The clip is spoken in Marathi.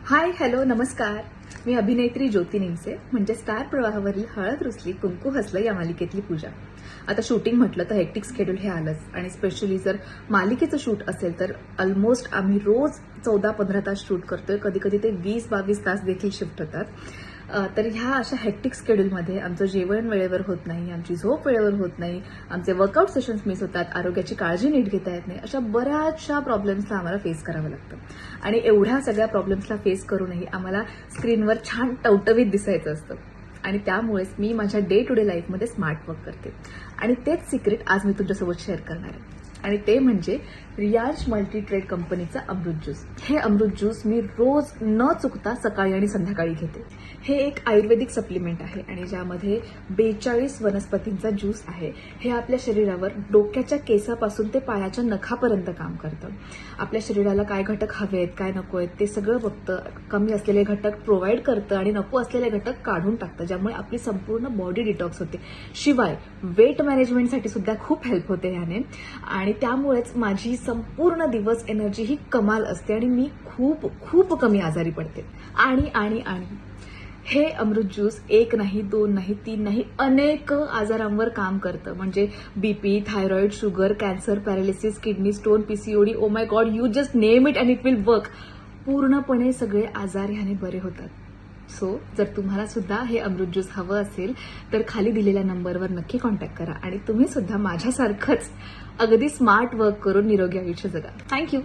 हाय हॅलो नमस्कार. मी अभिनेत्री ज्योती निमसे म्हणजे स्टार प्रवाहावरील हळद रुसली कुंकू हसलं या मालिकेतली पूजा. आता शूटिंग म्हटलं तर हेक्टिक शेड्यूल हे आलंच आणि स्पेशली जर मालिकेचं शूट असेल तर ऑलमोस्ट आम्ही रोज 14-15 तास शूट करतोय. कधी कधी ते 20-22 तास देखील शिफ्ट होतात. तर ह्या अशा हेक्टिक शेड्यूलमध्ये आमचं जेवण वेळेवर होत नाही, आमची झोप वेळेवर होत नाही, आमचे वर्कआउट सेशन्स मिस होतात, आरोग्याची काळजी नीट घेता येत नाही, अशा बऱ्याचशा प्रॉब्लेम्सला आम्हाला फेस करावं लागतं. आणि एवढ्या सगळ्या प्रॉब्लेम्सला फेस करूनही आम्हाला स्क्रीनवर छान टवटवीत दिसायचं असतं. आणि त्यामुळेच मी माझ्या डे टू डे लाईफमध्ये स्मार्ट वर्क करते आणि तेच सिक्रेट आज मी तुमच्यासोबत शेअर करणार आहे. आणि ते म्हणजे रियांश मल्टी ट्रेड कंपनीचा अमृत ज्यूस. हे अमृत ज्यूस मी रोज न चुकता सकाळी आणि संध्याकाळी घेते. हे एक आयुर्वेदिक सप्लिमेंट आहे आणि ज्यामध्ये 42 वनस्पतींचा ज्यूस आहे. हे आपल्या शरीरावर डोक्याच्या केसापासून ते पायाच्या नखापर्यंत काम करतं. आपल्या शरीराला काय घटक हवे आहेत, काय नको आहेत ते सगळं बघतं. कमी असलेले घटक प्रोव्हाइड करतं आणि नको असलेले घटक काढून टाकतं, ज्यामुळे आपली संपूर्ण बॉडी डिटॉक्स होते. शिवाय वेट मॅनेजमेंटसाठी सुद्धा खूप हेल्प होते ह्याने. आणि त्यामुळेच माझी संपूर्ण दिवस एनर्जी ही कमाल असते आणि मी खूप खूप कमी आजारी पडते. आणि हे अमृत ज्यूस 1 नाही, 2 नाही, 3 नाही, अनेक आजारांवर काम करतं. म्हणजे BP, thyroid, sugar, cancer, paralysis, kidney stone, PCOD, oh my God, you just name it and it will work. पूर्णपणे सगळे आजार ह्याने बरे होतात. सो जर तुम्हाला सुद्धा हे अमृत ज्यूस हवं असेल तर खाली दिलेल्या नंबरवर नक्की कॉन्टॅक्ट करा आणि तुम्ही सुद्धा माझ्यासारखंच अगदी स्मार्ट वर्क करून निरोगी आयुष्य जगा. थँक्यू.